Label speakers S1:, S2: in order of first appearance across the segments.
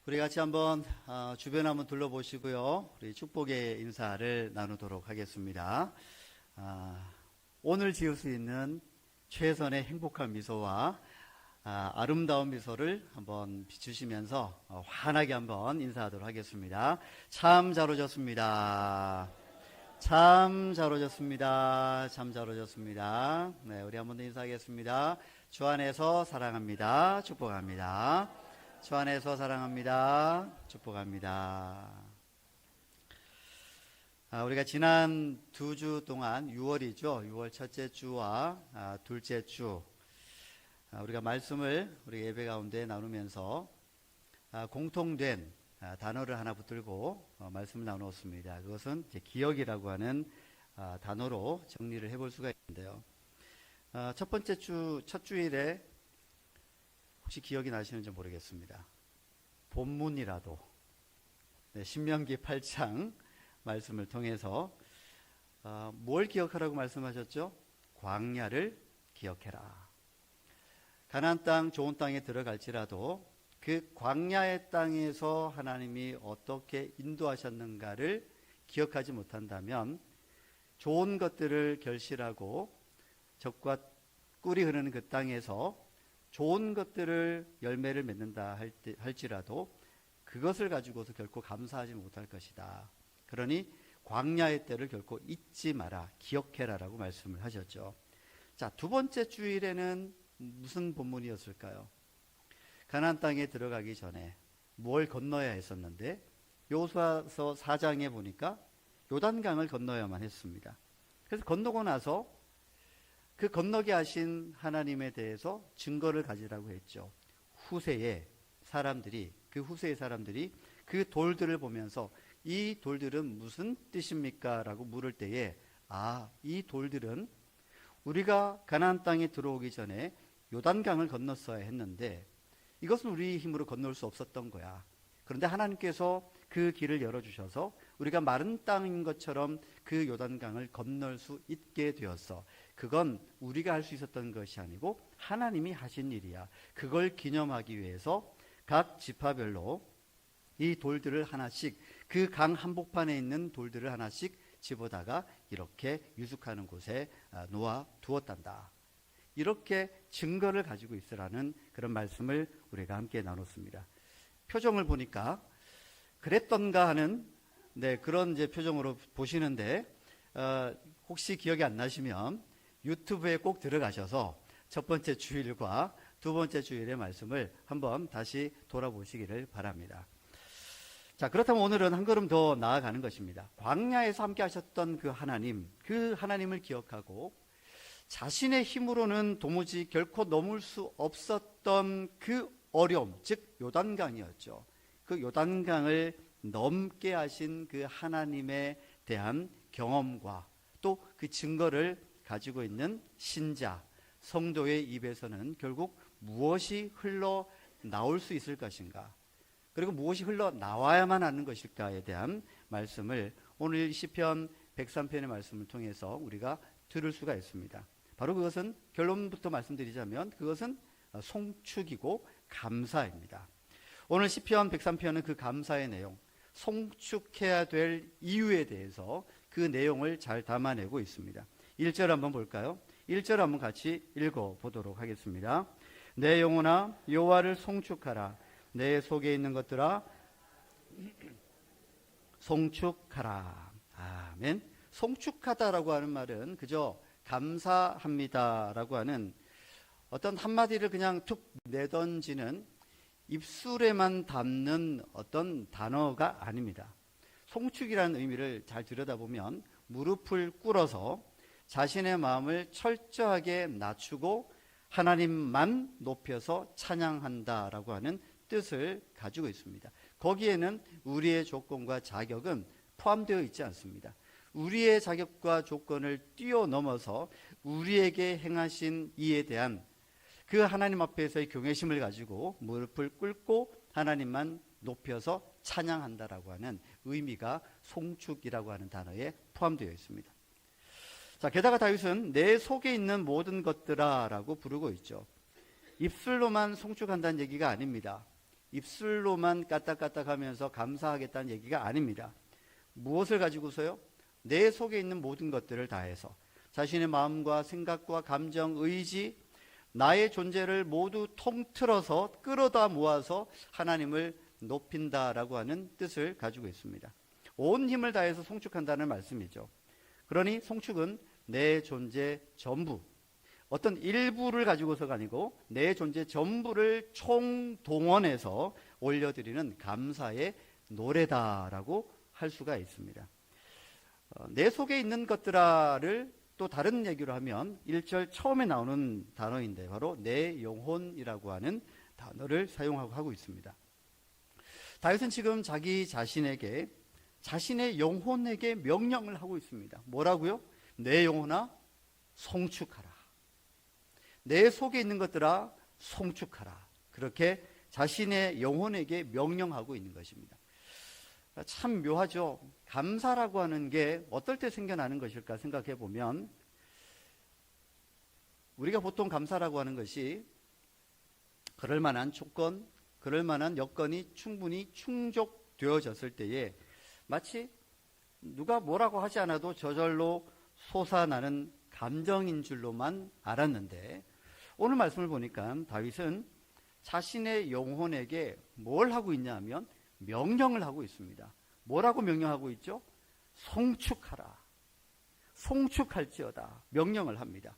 S1: 우리 같이 한번 주변 한번 둘러보시고요. 우리 축복의 인사를 나누도록 하겠습니다. 오늘 지을 수 있는 최선의 행복한 미소와 아름다운 미소를 한번 비추시면서 환하게 한번 인사하도록 하겠습니다. 참 잘 오셨습니다. 참 잘 오셨습니다. 참 잘 오셨습니다. 네, 우리 한번 더 인사하겠습니다. 주 안에서 사랑합니다. 축복합니다. 주 안에서 사랑합니다. 축복합니다. 우리가 지난 2주 동안 6월이죠. 6월 첫째 주와 둘째 주 우리가 말씀을 우리 예배 가운데 나누면서 공통된 단어를 하나 붙들고 말씀을 나누었습니다. 그것은 이제 기억이라고 하는 단어로 정리를 해볼 수가 있는데요. 첫 번째 주, 첫 주일에 혹시 기억이 나시는지 모르겠습니다. 본문이라도 신명기 8장 말씀을 통해서 뭘 기억하라고 말씀하셨죠? 광야를 기억해라. 가나안 땅, 좋은 땅에 들어갈지라도 그 광야의 땅에서 하나님이 어떻게 인도하셨는가를 기억하지 못한다면 좋은 것들을 결실하고 적과 꿀이 흐르는 그 땅에서 좋은 것들을 열매를 맺는다 할지라도 그것을 가지고서 결코 감사하지 못할 것이다. 그러니 광야의 때를 결코 잊지 마라, 기억해라라고 말씀을 하셨죠. 자, 두 번째 주일에는 무슨 본문이었을까요? 가나안 땅에 들어가기 전에 뭘 건너야 했었는데 여호수아서 4장에 보니까 요단강을 건너야만 했습니다. 그래서 건너고 나서 그 건너게 하신 하나님에 대해서 증거를 가지라고 했죠. 후세의 사람들이 그 돌들을 보면서 이 돌들은 무슨 뜻입니까? 라고 물을 때에 이 돌들은 우리가 가나안 땅에 들어오기 전에 요단강을 건넜어야 했는데 이것은 우리 힘으로 건널 수 없었던 거야. 그런데 하나님께서 그 길을 열어주셔서 우리가 마른 땅인 것처럼 그 요단강을 건널 수 있게 되었어. 그건 우리가 할 수 있었던 것이 아니고 하나님이 하신 일이야. 그걸 기념하기 위해서 각 지파별로 이 돌들을 하나씩, 그 강 한복판에 있는 돌들을 하나씩 집어다가 이렇게 유숙하는 곳에 놓아 두었단다. 이렇게 증거를 가지고 있으라는 그런 말씀을 우리가 함께 나눴습니다. 표정을 보니까 그랬던가 하는 그런 이제 표정으로 보시는데 혹시 기억이 안 나시면 유튜브에 꼭 들어가셔서 첫 번째 주일과 두 번째 주일의 말씀을 한번 다시 돌아보시기를 바랍니다. 자, 그렇다면 오늘은 한 걸음 더 나아가는 것입니다. 광야에서 함께 하셨던 그 하나님을 기억하고 자신의 힘으로는 도무지 결코 넘을 수 없었던 그 어려움, 즉 요단강이었죠. 그 요단강을 넘게 하신 그 하나님에 대한 경험과 또 그 증거를 가지고 있는 신자, 성도의 입에서는 결국 무엇이 흘러나올 수 있을 것인가, 그리고 무엇이 흘러나와야만 하는 것일까에 대한 말씀을 오늘 시편 103편의 말씀을 통해서 우리가 들을 수가 있습니다. 바로 그것은 결론부터 말씀드리자면 그것은 송축이고 감사입니다. 오늘 시편 103편은 그 감사의 내용, 송축해야 될 이유에 대해서 그 내용을 잘 담아내고 있습니다. 1절 한번 볼까요? 1절 한번 같이 읽어보도록 하겠습니다. 내 영혼아 여호와를 송축하라. 내 속에 있는 것들아 송축하라. 아멘. 송축하다라고 하는 말은 그저 감사합니다라고 하는 어떤 한마디를 그냥 툭 내던지는 입술에만 담는 어떤 단어가 아닙니다. 송축이라는 의미를 잘 들여다보면 무릎을 꿇어서 자신의 마음을 철저하게 낮추고 하나님만 높여서 찬양한다라고 하는 뜻을 가지고 있습니다. 거기에는 우리의 조건과 자격은 포함되어 있지 않습니다. 우리의 자격과 조건을 뛰어넘어서 우리에게 행하신 이에 대한 그 하나님 앞에서의 경외심을 가지고 무릎을 꿇고 하나님만 높여서 찬양한다라고 하는 의미가 송축이라고 하는 단어에 포함되어 있습니다. 자, 게다가 다윗은 내 속에 있는 모든 것들아 라고 부르고 있죠. 입술로만 송축한다는 얘기가 아닙니다. 입술로만 까딱까딱하면서 감사하겠다는 얘기가 아닙니다. 무엇을 가지고서요? 내 속에 있는 모든 것들을 다해서 자신의 마음과 생각과 감정, 의지, 나의 존재를 모두 통틀어서 끌어다 모아서 하나님을 높인다라고 하는 뜻을 가지고 있습니다. 온 힘을 다해서 송축한다는 말씀이죠. 그러니 송축은 내 존재 전부, 어떤 일부를 가지고서가 아니고 내 존재 전부를 총동원해서 올려드리는 감사의 노래다라고 할 수가 있습니다. 내 속에 있는 것들을 또 다른 얘기로 하면 1절 처음에 나오는 단어인데 바로 내 영혼이라고 하는 단어를 사용하고 있습니다. 다윗은 지금 자기 자신에게, 자신의 영혼에게 명령을 하고 있습니다. 뭐라고요? 내 영혼아 송축하라. 내 속에 있는 것들아 송축하라. 그렇게 자신의 영혼에게 명령하고 있는 것입니다. 참 묘하죠. 감사라고 하는 게 어떨 때 생겨나는 것일까 생각해 보면, 우리가 보통 감사라고 하는 것이 그럴 만한 조건, 그럴 만한 여건이 충분히 충족되어졌을 때에 마치 누가 뭐라고 하지 않아도 저절로 솟아나는 감정인 줄로만 알았는데, 오늘 말씀을 보니까 다윗은 자신의 영혼에게 뭘 하고 있냐 하면 명령을 하고 있습니다. 뭐라고 명령하고 있죠? 송축하라. 송축할지어다. 명령을 합니다.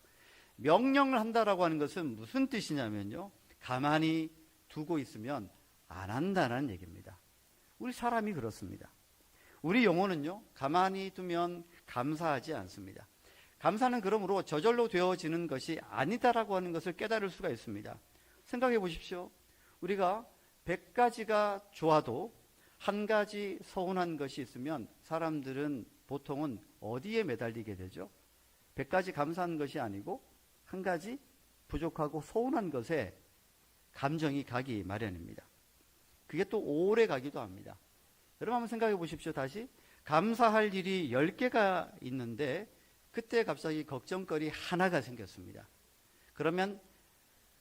S1: 명령을 한다라고 하는 것은 무슨 뜻이냐면요, 가만히 두고 있으면 안 한다는 얘기입니다. 우리 사람이 그렇습니다. 우리 영혼은요, 가만히 두면 감사하지 않습니다. 감사는 그러므로 저절로 되어지는 것이 아니다라고 하는 것을 깨달을 수가 있습니다. 생각해 보십시오. 우리가 100가지가 좋아도 한 가지 서운한 것이 있으면 사람들은 보통은 어디에 매달리게 되죠? 100가지 감사한 것이 아니고 한 가지 부족하고 서운한 것에 감정이 가기 마련입니다. 그게 또 오래 가기도 합니다. 여러분 한번 생각해 보십시오. 다시 감사할 일이 10개가 있는데 그때 갑자기 걱정거리 하나가 생겼습니다. 그러면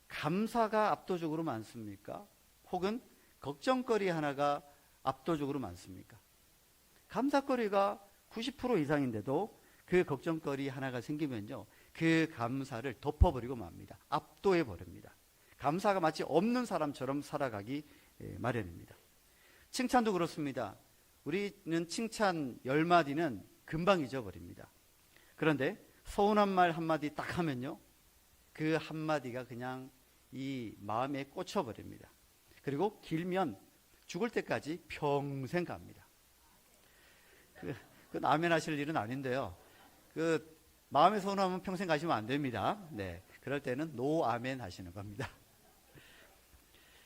S1: 감사가 압도적으로 많습니까? 혹은 걱정거리 하나가 압도적으로 많습니까? 감사거리가 90% 이상인데도 그 걱정거리 하나가 생기면요, 그 감사를 덮어버리고 맙니다. 압도해버립니다. 감사가 마치 없는 사람처럼 살아가기 마련입니다. 칭찬도 그렇습니다. 우리는 칭찬 10마디는 금방 잊어버립니다. 그런데 서운한 말 한마디 딱 하면요, 그 한마디가 그냥 이 마음에 꽂혀버립니다. 그리고 길면 죽을 때까지 평생 갑니다. 그 아멘 하실 일은 아닌데요, 그 마음에 서운하면 평생 가시면 안 됩니다. 네, 그럴 때는 노 아멘 하시는 겁니다.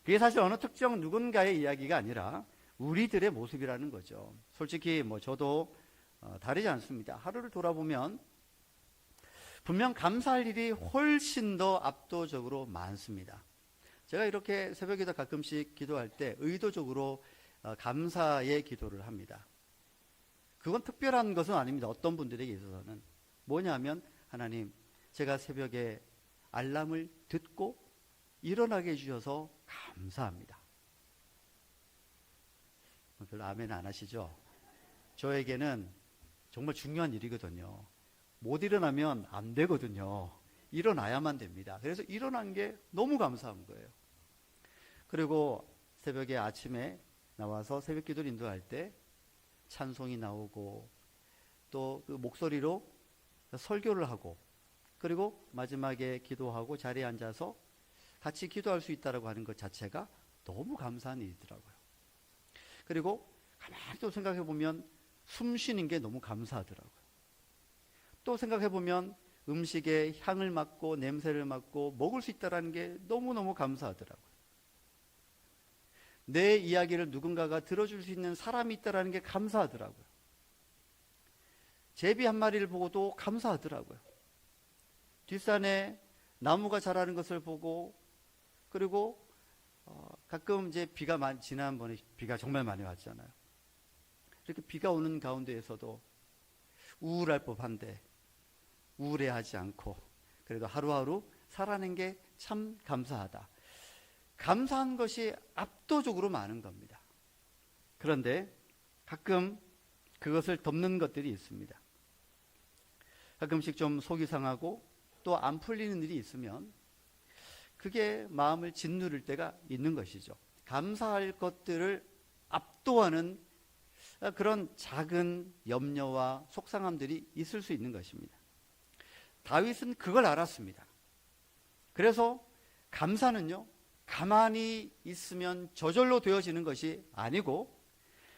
S1: 그게 사실 어느 특정 누군가의 이야기가 아니라 우리들의 모습이라는 거죠. 솔직히 저도 다르지 않습니다. 하루를 돌아보면 분명 감사할 일이 훨씬 더 압도적으로 많습니다. 제가 이렇게 새벽에도 가끔씩 기도할 때 의도적으로 감사의 기도를 합니다. 그건 특별한 것은 아닙니다. 어떤 분들에게 있어서는. 뭐냐면, 하나님, 제가 새벽에 알람을 듣고 일어나게 해주셔서 감사합니다. 별로 아멘 안 하시죠? 저에게는 정말 중요한 일이거든요. 못 일어나면 안 되거든요. 일어나야만 됩니다. 그래서 일어난 게 너무 감사한 거예요. 그리고 새벽에 아침에 나와서 새벽 기도를 인도할 때 찬송이 나오고 또 그 목소리로 설교를 하고 그리고 마지막에 기도하고 자리에 앉아서 같이 기도할 수 있다고 하는 것 자체가 너무 감사한 일이더라고요. 그리고 가만히 또 생각해 보면 숨 쉬는 게 너무 감사하더라고요. 또 생각해 보면 음식의 향을 맡고 냄새를 맡고 먹을 수 있다는 게 너무너무 감사하더라고요. 내 이야기를 누군가가 들어줄 수 있는 사람이 있다는 게 감사하더라고요. 제비 한 마리를 보고도 감사하더라고요. 뒷산에 나무가 자라는 것을 보고, 그리고 가끔 이제 지난번에 비가 정말 많이 왔잖아요. 이렇게 비가 오는 가운데에서도 우울할 법한데 우울해하지 않고 그래도 하루하루 살아낸 게 참 감사하다. 감사한 것이 압도적으로 많은 겁니다. 그런데 가끔 그것을 덮는 것들이 있습니다. 가끔씩 좀 속이 상하고 또 안 풀리는 일이 있으면 그게 마음을 짓누를 때가 있는 것이죠. 감사할 것들을 압도하는 그런 작은 염려와 속상함들이 있을 수 있는 것입니다. 다윗은 그걸 알았습니다. 그래서 감사는요, 가만히 있으면 저절로 되어지는 것이 아니고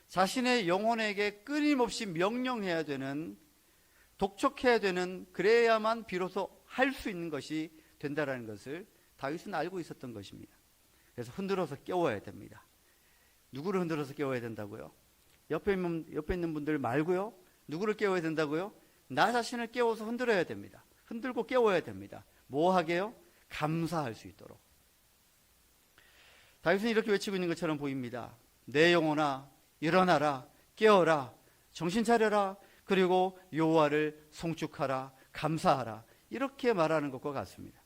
S1: 자신의 영혼에게 끊임없이 명령해야 되는, 독촉해야 되는, 그래야만 비로소 할 수 있는 것이 된다는 것을 다윗은 알고 있었던 것입니다. 그래서 흔들어서 깨워야 됩니다. 누구를 흔들어서 깨워야 된다고요? 옆에 있는 분들 말고요. 누구를 깨워야 된다고요? 나 자신을 깨워서 흔들어야 됩니다. 흔들고 깨워야 됩니다. 뭐 하게요? 감사할 수 있도록. 다윗은 이렇게 외치고 있는 것처럼 보입니다. 내 영혼아 일어나라, 깨어라, 정신 차려라, 그리고 여호와를 송축하라, 감사하라, 이렇게 말하는 것과 같습니다.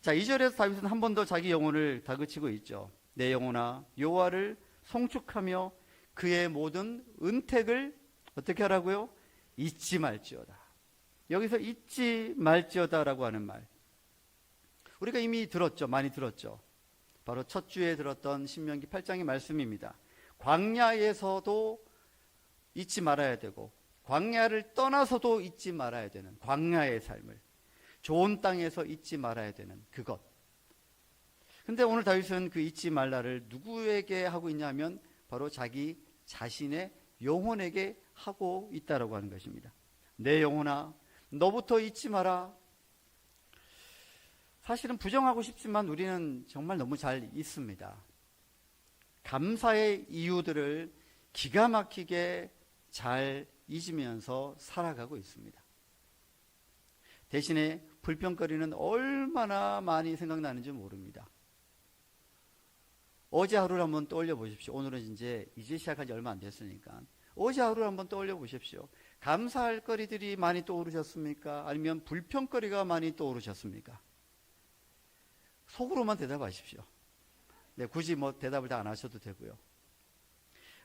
S1: 자, 2절에서 다윗은 한 번 더 자기 영혼을 다그치고 있죠. 내 영혼아 여호와를 송축하며 그의 모든 은택을 어떻게 하라고요? 잊지 말지어다. 여기서 잊지 말지어다라고 하는 말, 우리가 이미 들었죠. 많이 들었죠. 바로 첫 주에 들었던 신명기 8장의 말씀입니다. 광야에서도 잊지 말아야 되고 광야를 떠나서도 잊지 말아야 되는 광야의 삶을, 좋은 땅에서 잊지 말아야 되는 그것. 근데 오늘 다윗은 그 잊지 말라를 누구에게 하고 있냐면 바로 자기 자신의 영혼에게 하고 있다라고 하는 것입니다. 내 영혼아 너부터 잊지 마라. 사실은 부정하고 싶지만 우리는 정말 너무 잘 잊습니다. 감사의 이유들을 기가 막히게 잘 잊으면서 살아가고 있습니다. 대신에 불평거리는 얼마나 많이 생각나는지 모릅니다. 어제 하루를 한번 떠올려 보십시오. 오늘은 이제 시작한 지 얼마 안 됐으니까 어제 하루를 한번 떠올려 보십시오. 감사할 거리들이 많이 떠오르셨습니까? 아니면 불평거리가 많이 떠오르셨습니까? 속으로만 대답하십시오. 네, 굳이 뭐 대답을 다 안 하셔도 되고요.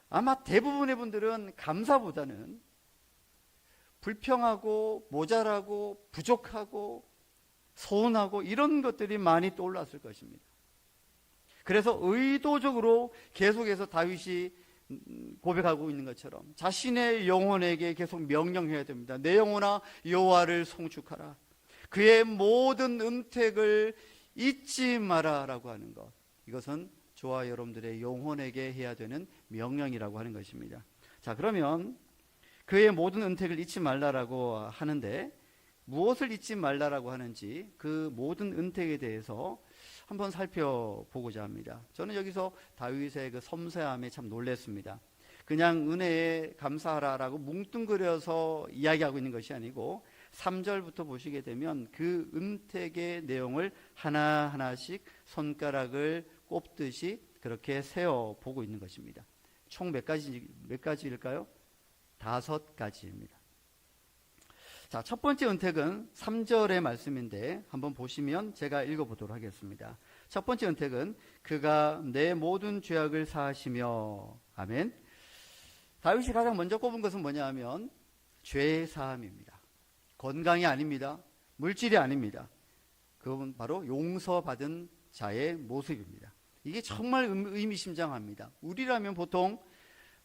S1: 아마 대부분의 분들은 감사보다는 불평하고 모자라고 부족하고 서운하고 이런 것들이 많이 떠올랐을 것입니다. 그래서 의도적으로 계속해서 다윗이 고백하고 있는 것처럼 자신의 영혼에게 계속 명령해야 됩니다. 내 영혼아 여호와를 송축하라. 그의 모든 은택을 잊지 마라라고 하는 것. 이것은 저와 여러분들의 영혼에게 해야 되는 명령이라고 하는 것입니다. 자, 그러면 그의 모든 은택을 잊지 말라라고 하는데 무엇을 잊지 말라라고 하는지 그 모든 은택에 대해서 한번 살펴보고자 합니다. 저는 여기서 다윗의 그 섬세함에 참 놀랐습니다. 그냥 은혜에 감사하라라고 뭉뚱그려서 이야기하고 있는 것이 아니고 3절부터 보시게 되면 그 은택의 내용을 하나하나씩 손가락을 꼽듯이 그렇게 세어보고 있는 것입니다. 총 몇 가지일까요? 5가지입니다. 자, 첫 번째 은택은 3절의 말씀인데 한번 보시면 제가 읽어보도록 하겠습니다. 첫 번째 은택은 그가 내 모든 죄악을 사하시며, 아멘. 다윗이 가장 먼저 꼽은 것은 뭐냐 하면 죄 사함입니다. 건강이 아닙니다. 물질이 아닙니다. 그건 바로 용서받은 자의 모습입니다. 이게 정말 의미심장합니다. 우리라면 보통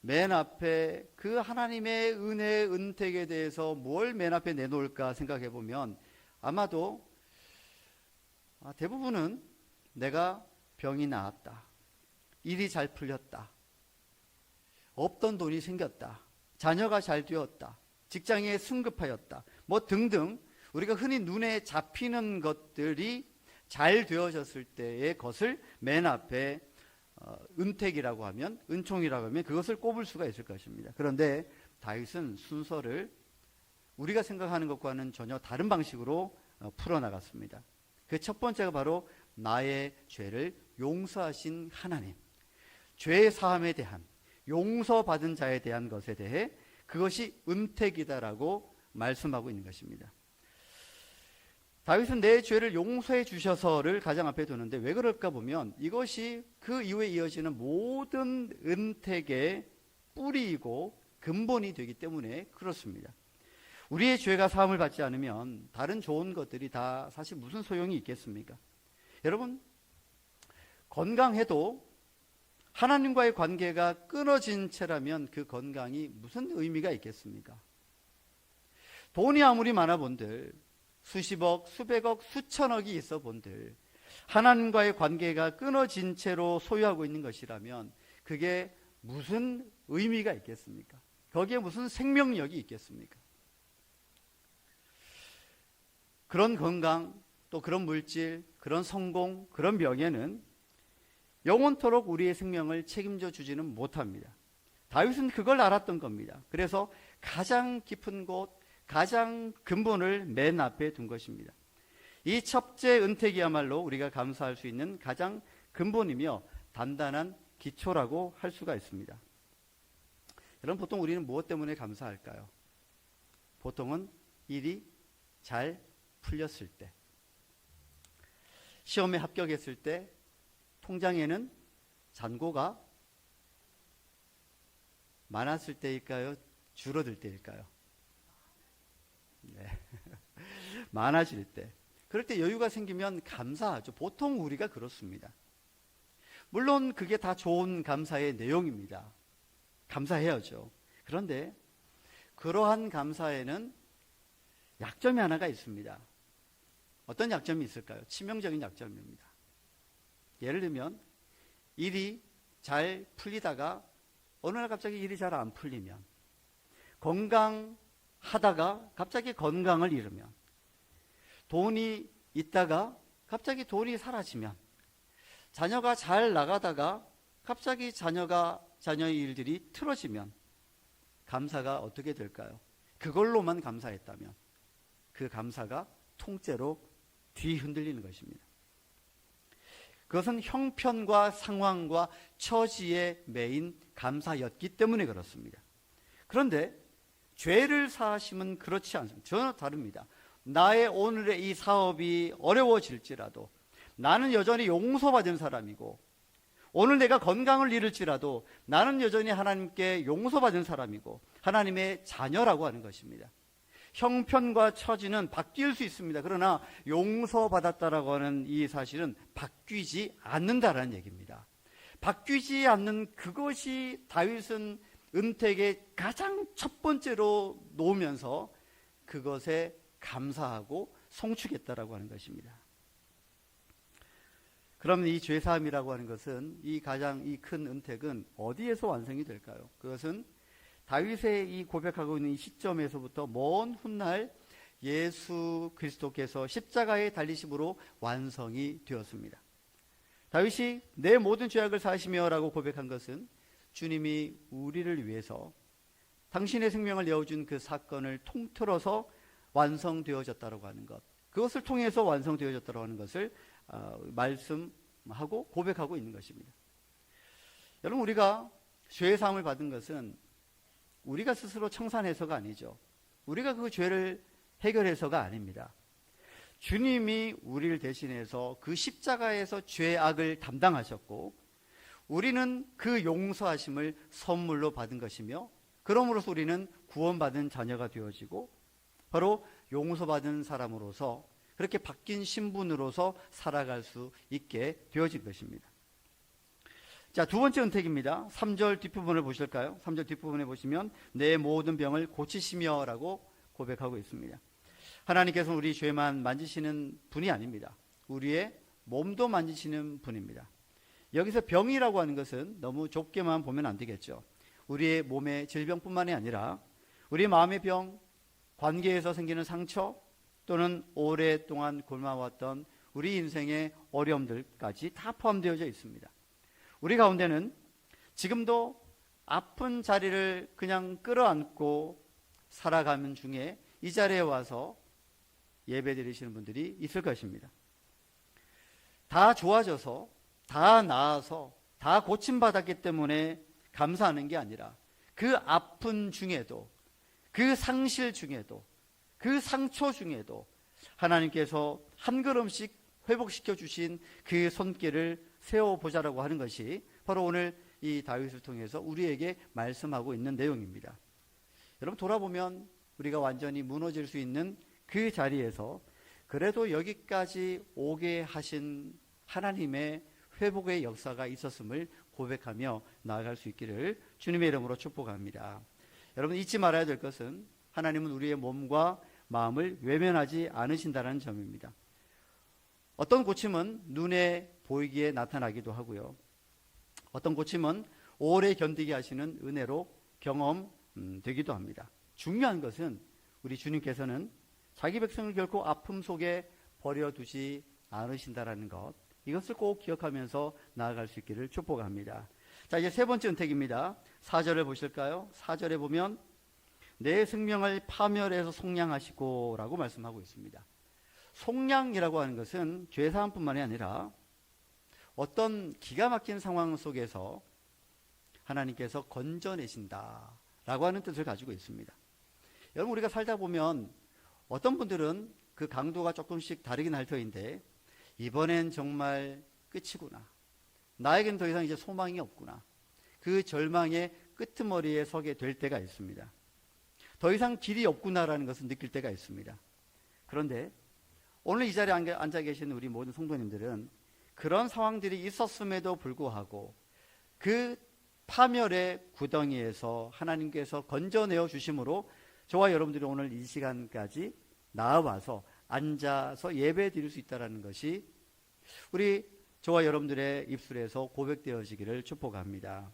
S1: 맨 앞에 그 하나님의 은혜, 은택에 대해서 뭘 맨 앞에 내놓을까 생각해 보면 아마도 대부분은 내가 병이 나았다, 일이 잘 풀렸다, 없던 돈이 생겼다, 자녀가 잘 되었다, 직장에 승급하였다, 뭐 등등 우리가 흔히 눈에 잡히는 것들이 잘 되어졌을 때의 것을 맨 앞에 은택이라고 하면, 은총이라고 하면 그것을 꼽을 수가 있을 것입니다. 그런데 다윗은 순서를 우리가 생각하는 것과는 전혀 다른 방식으로 풀어나갔습니다. 그 첫 번째가 바로 나의 죄를 용서하신 하나님, 죄의 사함에 대한, 용서받은 자에 대한 것에 대해 그것이 은택이다라고 말씀하고 있는 것입니다. 다윗은 내 죄를 용서해 주셔서를 가장 앞에 두는데 왜 그럴까 보면 이것이 그 이후에 이어지는 모든 은택의 뿌리이고 근본이 되기 때문에 그렇습니다. 우리의 죄가 사함을 받지 않으면 다른 좋은 것들이 다 사실 무슨 소용이 있겠습니까? 여러분, 건강해도 하나님과의 관계가 끊어진 채라면 그 건강이 무슨 의미가 있겠습니까? 돈이 아무리 많아 본들, 수십억, 수백억, 수천억이 있어 본들 하나님과의 관계가 끊어진 채로 소유하고 있는 것이라면 그게 무슨 의미가 있겠습니까? 거기에 무슨 생명력이 있겠습니까? 그런 건강, 또 그런 물질, 그런 성공, 그런 명예는 영원토록 우리의 생명을 책임져 주지는 못합니다. 다윗은 그걸 알았던 겁니다. 그래서 가장 깊은 곳, 가장 근본을 맨 앞에 둔 것입니다. 이 첩제 은택이야말로 우리가 감사할 수 있는 가장 근본이며 단단한 기초라고 할 수가 있습니다. 여러분, 보통 우리는 무엇 때문에 감사할까요? 보통은 일이 잘 풀렸을 때, 시험에 합격했을 때, 통장에는 잔고가 많았을 때일까요? 줄어들 때일까요? 네. 많아질 때. 그럴 때 여유가 생기면 감사하죠. 보통 우리가 그렇습니다. 물론 그게 다 좋은 감사의 내용입니다. 감사해야죠. 그런데 그러한 감사에는 약점이 하나가 있습니다. 어떤 약점이 있을까요? 치명적인 약점입니다. 예를 들면 일이 잘 풀리다가 어느 날 갑자기 일이 잘 안 풀리면, 건강하다가 갑자기 건강을 잃으면, 돈이 있다가 갑자기 돈이 사라지면, 자녀가 잘 나가다가 갑자기 자녀의 일들이 틀어지면 감사가 어떻게 될까요? 그걸로만 감사했다면 그 감사가 통째로 뒤흔들리는 것입니다. 그것은 형편과 상황과 처지에 매인 감사였기 때문에 그렇습니다. 그런데 죄를 사하심은 그렇지 않습니다. 전혀 다릅니다. 나의 오늘의 이 사업이 어려워질지라도 나는 여전히 용서받은 사람이고, 오늘 내가 건강을 잃을지라도 나는 여전히 하나님께 용서받은 사람이고 하나님의 자녀라고 하는 것입니다. 형편과 처지는 바뀔 수 있습니다. 그러나 용서받았다라고 하는 이 사실은 바뀌지 않는다라는 얘기입니다. 바뀌지 않는 그것이 다윗은 은택의 가장 첫 번째로 놓으면서 그것에 감사하고 송축했다라고 하는 것입니다. 그러면 이 죄사함이라고 하는 것은, 이 가장 이 큰 은택은 어디에서 완성이 될까요? 그것은 다윗의 이 고백하고 있는 이 시점에서부터 먼 훗날 예수 그리스도께서 십자가에 달리심으로 완성이 되었습니다. 다윗이 내 모든 죄악을 사하시며 라고 고백한 것은 주님이 우리를 위해서 당신의 생명을 내어준 그 사건을 통틀어서 완성되어졌다고 하는 것, 그것을 통해서 완성되어졌다고 하는 것을 말씀하고 고백하고 있는 것입니다. 여러분, 우리가 죄의 사함을 받은 것은 우리가 스스로 청산해서가 아니죠. 우리가 그 죄를 해결해서가 아닙니다. 주님이 우리를 대신해서 그 십자가에서 죄악을 담당하셨고, 우리는 그 용서하심을 선물로 받은 것이며, 그러므로서 우리는 구원받은 자녀가 되어지고 바로 용서받은 사람으로서, 그렇게 바뀐 신분으로서 살아갈 수 있게 되어진 것입니다. 자, 두 번째 은택입니다. 3절 뒷부분을 보실까요? 3절 뒷부분에 보시면 내 모든 병을 고치시며 라고 고백하고 있습니다. 하나님께서는 우리 죄만 만지시는 분이 아닙니다. 우리의 몸도 만지시는 분입니다. 여기서 병이라고 하는 것은 너무 좁게만 보면 안 되겠죠. 우리의 몸의 질병뿐만이 아니라 우리 마음의 병, 관계에서 생기는 상처, 또는 오랫동안 굶어왔던 우리 인생의 어려움들까지 다 포함되어져 있습니다. 우리 가운데는 지금도 아픈 자리를 그냥 끌어안고 살아가는 중에 이 자리에 와서 예배 드리시는 분들이 있을 것입니다. 다 좋아져서, 다 나아서, 다 고침받았기 때문에 감사하는 게 아니라 그 아픈 중에도, 그 상실 중에도, 그 상처 중에도 하나님께서 한 걸음씩 회복시켜 주신 그 손길을 세워보자라고 하는 것이 바로 오늘 이 다윗을 통해서 우리에게 말씀하고 있는 내용입니다. 여러분, 돌아보면 우리가 완전히 무너질 수 있는 그 자리에서 그래도 여기까지 오게 하신 하나님의 회복의 역사가 있었음을 고백하며 나아갈 수 있기를 주님의 이름으로 축복합니다. 여러분, 잊지 말아야 될 것은 하나님은 우리의 몸과 마음을 외면하지 않으신다는 점입니다. 어떤 고침은 눈에 보이기에 나타나기도 하고요. 어떤 고침은 오래 견디게 하시는 은혜로 경험되기도 합니다. 중요한 것은 우리 주님께서는 자기 백성을 결코 아픔 속에 버려두지 않으신다라는 것, 이것을 꼭 기억하면서 나아갈 수 있기를 축복합니다. 자, 이제 세 번째 은택입니다. 4절을 보실까요? 4절에 보면 내 생명을 파멸해서 속량하시고 라고 말씀하고 있습니다. 속량이라고 하는 것은 죄사함뿐만이 아니라 어떤 기가 막힌 상황 속에서 하나님께서 건져내신다 라고 하는 뜻을 가지고 있습니다. 여러분, 우리가 살다 보면 어떤 분들은 그 강도가 조금씩 다르긴 할 터인데 이번엔 정말 끝이구나, 나에겐 더 이상 이제 소망이 없구나, 그 절망의 끄트머리에 서게 될 때가 있습니다. 더 이상 길이 없구나라는 것을 느낄 때가 있습니다. 그런데 오늘 이 자리에 앉아 계시는 우리 모든 성도님들은 그런 상황들이 있었음에도 불구하고 그 파멸의 구덩이에서 하나님께서 건져내어 주심으로 저와 여러분들이 오늘 이 시간까지 나와서 앉아서 예배 드릴 수 있다는 것이 우리 저와 여러분들의 입술에서 고백되어지기를 축복합니다.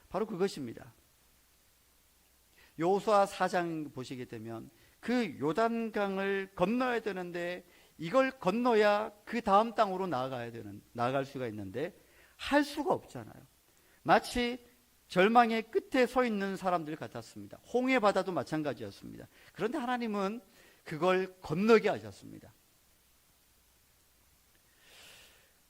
S1: 바로 그것입니다. 여호수아 4장 보시게 되면 그 요단강을 건너야 되는데 이걸 건너야 그 다음 땅으로 나아갈 수가 있는데 할 수가 없잖아요. 마치 절망의 끝에 서 있는 사람들 같았습니다. 홍해 바다도 마찬가지였습니다. 그런데 하나님은 그걸 건너게 하셨습니다.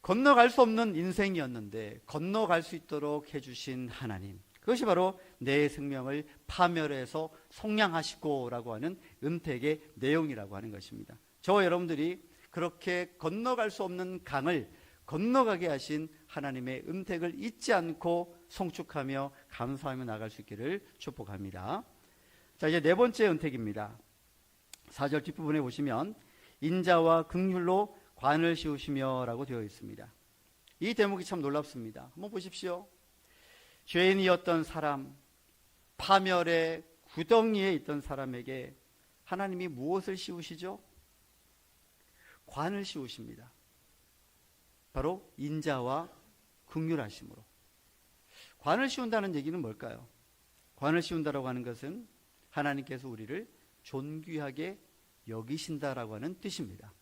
S1: 건너갈 수 없는 인생이었는데 건너갈 수 있도록 해주신 하나님, 그것이 바로 내 생명을 파멸해서 속량하시고 라고 하는 은택의 내용이라고 하는 것입니다. 저와 여러분들이 그렇게 건너갈 수 없는 강을 건너가게 하신 하나님의 은택을 잊지 않고 송축하며 감사하며 나갈 수 있기를 축복합니다. 자, 이제 네 번째 은택입니다. 4절 뒷부분에 보시면 인자와 긍휼로 관을 씌우시며 라고 되어 있습니다. 이 대목이 참 놀랍습니다. 한번 보십시오. 죄인이었던 사람, 파멸의 구덩이에 있던 사람에게 하나님이 무엇을 씌우시죠? 관을 씌우십니다. 바로 인자와 긍휼하심으로. 관을 씌운다는 얘기는 뭘까요? 관을 씌운다라고 하는 것은 하나님께서 우리를 존귀하게 여기신다라고 하는 뜻입니다.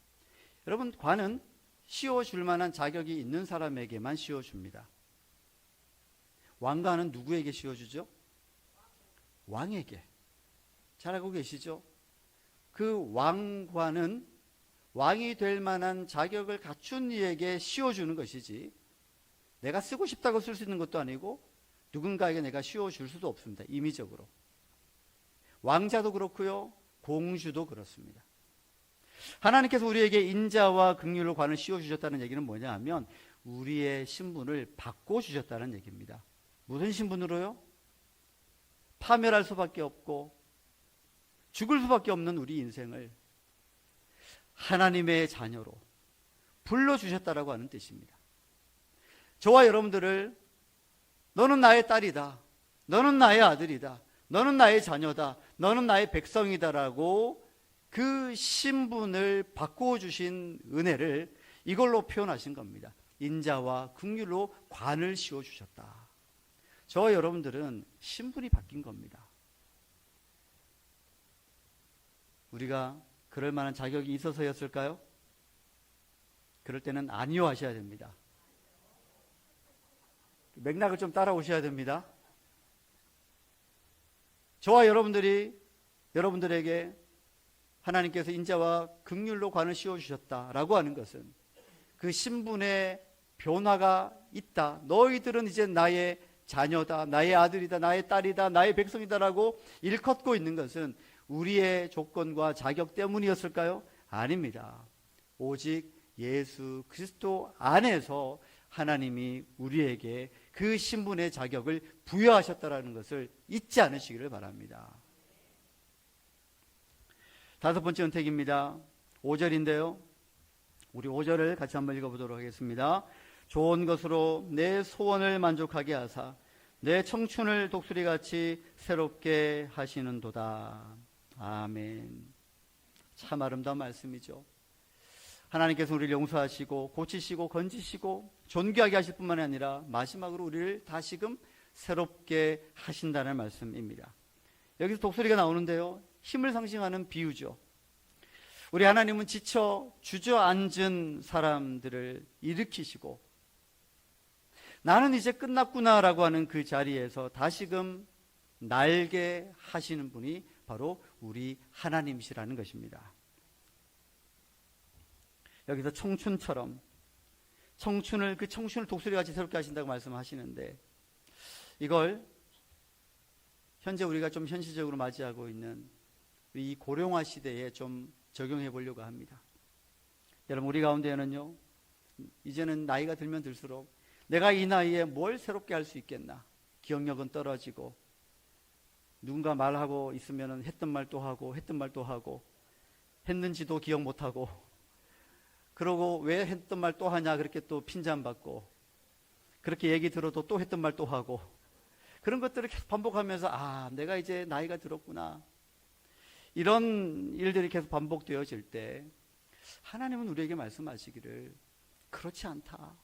S1: 여러분, 관은 씌워줄 만한 자격이 있는 사람에게만 씌워줍니다. 왕관은 누구에게 씌워주죠? 왕에게. 잘 알고 계시죠? 그 왕관은 왕이 될 만한 자격을 갖춘 이에게 씌워주는 것이지 내가 쓰고 싶다고 쓸 수 있는 것도 아니고 누군가에게 내가 씌워줄 수도 없습니다. 임의적으로. 왕자도 그렇고요, 공주도 그렇습니다. 하나님께서 우리에게 인자와 긍휼로 관을 씌워주셨다는 얘기는 뭐냐 하면 우리의 신분을 바꿔주셨다는 얘기입니다. 무슨 신분으로요? 파멸할 수밖에 없고 죽을 수밖에 없는 우리 인생을 하나님의 자녀로 불러주셨다라고 하는 뜻입니다. 저와 여러분들을 너는 나의 딸이다, 너는 나의 아들이다, 너는 나의 자녀다, 너는 나의 백성이다라고 그 신분을 바꿔주신 은혜를 이걸로 표현하신 겁니다. 인자와 긍휼로 관을 씌워주셨다. 저와 여러분들은 신분이 바뀐 겁니다. 우리가 그럴 만한 자격이 있어서였을까요? 그럴 때는 아니요 하셔야 됩니다. 맥락을 좀 따라오셔야 됩니다. 저와 여러분들에게 하나님께서 인자와 긍휼로 관을 씌워주셨다라고 하는 것은 그 신분의 변화가 있다. 너희들은 이제 나의 자녀다, 나의 아들이다, 나의 딸이다, 나의 백성이다라고 일컫고 있는 것은 우리의 조건과 자격 때문이었을까요? 아닙니다. 오직 예수 그리스도 안에서 하나님이 우리에게 그 신분의 자격을 부여하셨다는 것을 잊지 않으시기를 바랍니다. 다섯 번째 은택입니다. 5절인데요. 우리 5절을 같이 한번 읽어보도록 하겠습니다. 좋은 것으로 내 소원을 만족하게 하사 내 청춘을 독수리같이 새롭게 하시는도다. 아멘. 참 아름다운 말씀이죠. 하나님께서 우리를 용서하시고 고치시고 건지시고 존귀하게 하실 뿐만 아니라 마지막으로 우리를 다시금 새롭게 하신다는 말씀입니다. 여기서 독수리가 나오는데요, 힘을 상징하는 비유죠. 우리 하나님은 지쳐 주저앉은 사람들을 일으키시고 나는 이제 끝났구나라고 하는 그 자리에서 다시금 날게 하시는 분이 바로 우리 하나님이시라는 것입니다. 여기서 청춘처럼 그 청춘을 독수리같이 새롭게 하신다고 말씀하시는데, 이걸 현재 우리가 좀 현실적으로 맞이하고 있는 이 고령화 시대에 좀 적용해 보려고 합니다. 여러분, 우리 가운데에는요, 이제는 나이가 들면 들수록 내가 이 나이에 뭘 새롭게 할 수 있겠나, 기억력은 떨어지고 누군가 말하고 있으면 했던 말 또 하고 했던 말 또 하고 했는지도 기억 못하고, 그러고 왜 했던 말 또 하냐 그렇게 또 핀잔받고, 그렇게 얘기 들어도 또 했던 말 또 하고, 그런 것들을 계속 반복하면서 내가 이제 나이가 들었구나, 이런 일들이 계속 반복되어질 때 하나님은 우리에게 말씀하시기를 그렇지 않다.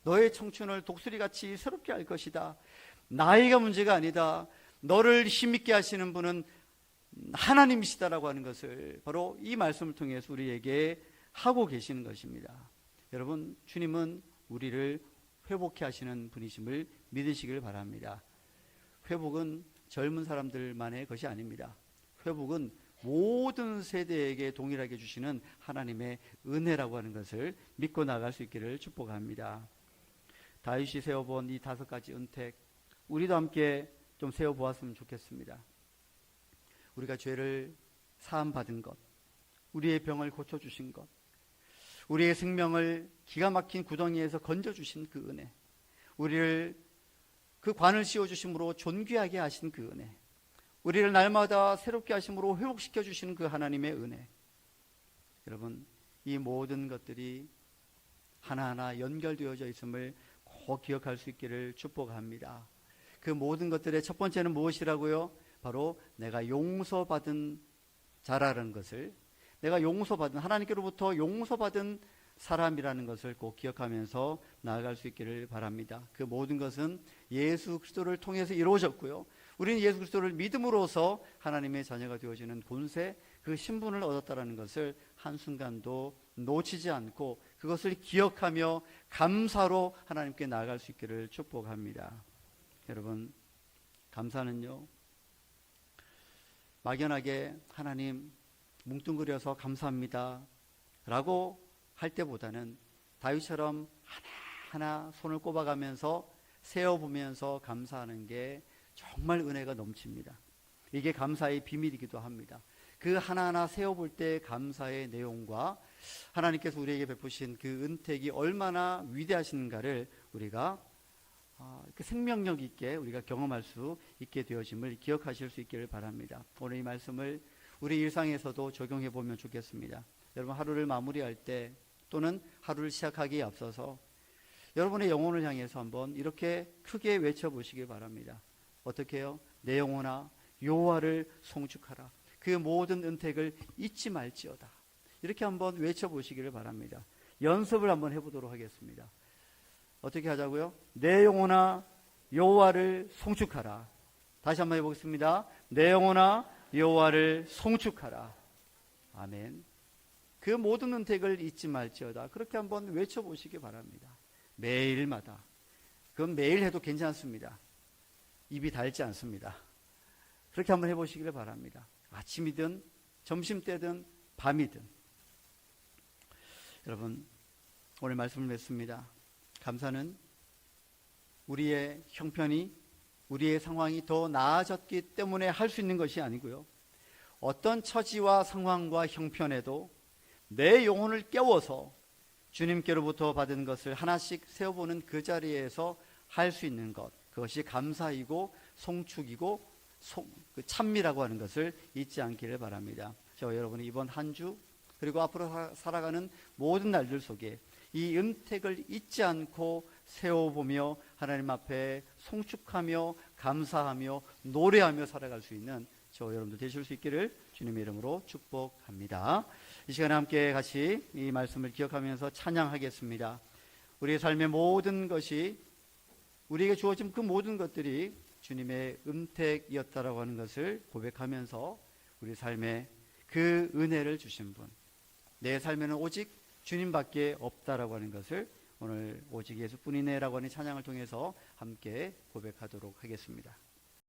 S1: 너의 청춘을 독수리같이 새롭게 할 것이다. 나이가 문제가 아니다. 너를 힘있게 하시는 분은 하나님이시다라고 하는 것을 바로 이 말씀을 통해서 우리에게 하고 계시는 것입니다. 여러분, 주님은 우리를 회복해 하시는 분이심을 믿으시길 바랍니다. 회복은 젊은 사람들만의 것이 아닙니다. 회복은 모든 세대에게 동일하게 주시는 하나님의 은혜라고 하는 것을 믿고 나갈 수 있기를 축복합니다. 다윗이 세워본 이 5가지 은택, 우리도 함께 좀 세워보았으면 좋겠습니다. 우리가 죄를 사함받은 것, 우리의 병을 고쳐주신 것, 우리의 생명을 기가 막힌 구덩이에서 건져주신 그 은혜, 우리를 그 관을 씌워주심으로 존귀하게 하신 그 은혜, 우리를 날마다 새롭게 하심으로 회복시켜 주시는 그 하나님의 은혜, 여러분, 이 모든 것들이 하나하나 연결되어져 있음을 꼭 기억할 수 있기를 축복합니다. 그 모든 것들의 첫 번째는 무엇이라고요? 바로 내가 용서받은 자라는 것을, 내가 용서받은, 하나님께로부터 용서받은 사람이라는 것을 꼭 기억하면서 나아갈 수 있기를 바랍니다. 그 모든 것은 예수 그리스도를 통해서 이루어졌고요, 우리는 예수 그리스도를 믿음으로써 하나님의 자녀가 되어지는 본세, 그 신분을 얻었다는 것을 한순간도 놓치지 않고 그것을 기억하며 감사로 하나님께 나아갈 수 있기를 축복합니다. 여러분, 감사는요, 막연하게 하나님 뭉뚱그려서 감사합니다 라고 할 때보다는 다윗처럼 하나하나 손을 꼽아가면서 세어보면서 감사하는 게 정말 은혜가 넘칩니다. 이게 감사의 비밀이기도 합니다. 그 하나하나 세어볼 때 감사의 내용과 하나님께서 우리에게 베푸신 그 은택이 얼마나 위대하신가를 우리가 생명력 있게 우리가 경험할 수 있게 되어짐을 기억하실 수 있기를 바랍니다. 오늘 이 말씀을 우리 일상에서도 적용해 보면 좋겠습니다. 여러분, 하루를 마무리할 때 또는 하루를 시작하기에 앞서서 여러분의 영혼을 향해서 한번 이렇게 크게 외쳐보시기 바랍니다. 어떻게 해요? 내 영혼아 여호와를 송축하라. 그 모든 은택을 잊지 말지어다. 이렇게 한번 외쳐보시기를 바랍니다. 연습을 한번 해보도록 하겠습니다. 어떻게 하자고요? 내 영혼아 여호와를 송축하라. 다시 한번 해보겠습니다. 내 영혼아 여호와를 송축하라. 아멘. 그 모든 은택을 잊지 말지어다. 그렇게 한번 외쳐보시기 바랍니다. 매일마다. 그건 매일 해도 괜찮습니다. 입이 닳지 않습니다. 그렇게 한번 해보시기를 바랍니다. 아침이든 점심때든 밤이든. 여러분, 오늘 말씀을 맺습니다. 감사는 우리의 형편이, 우리의 상황이 더 나아졌기 때문에 할 수 있는 것이 아니고요, 어떤 처지와 상황과 형편에도 내 영혼을 깨워서 주님께로부터 받은 것을 하나씩 세워보는 그 자리에서 할 수 있는 것, 그것이 감사이고 송축이고 찬미라고 하는 것을 잊지 않기를 바랍니다. 저와 여러분이 이번 한 주 그리고 앞으로 살아가는 모든 날들 속에 이 은택을 잊지 않고 세워보며 하나님 앞에 송축하며 감사하며 노래하며 살아갈 수 있는 저와 여러분들 되실 수 있기를 주님의 이름으로 축복합니다. 이 시간에 함께 같이 이 말씀을 기억하면서 찬양하겠습니다. 우리의 삶의 모든 것이, 우리에게 주어진 그 모든 것들이 주님의 은택이었다라고 하는 것을 고백하면서 우리 삶에 그 은혜를 주신 분, 내 삶에는 오직 주님밖에 없다라고 하는 것을 오늘 오직 예수뿐이네라고 하는 찬양을 통해서 함께 고백하도록 하겠습니다.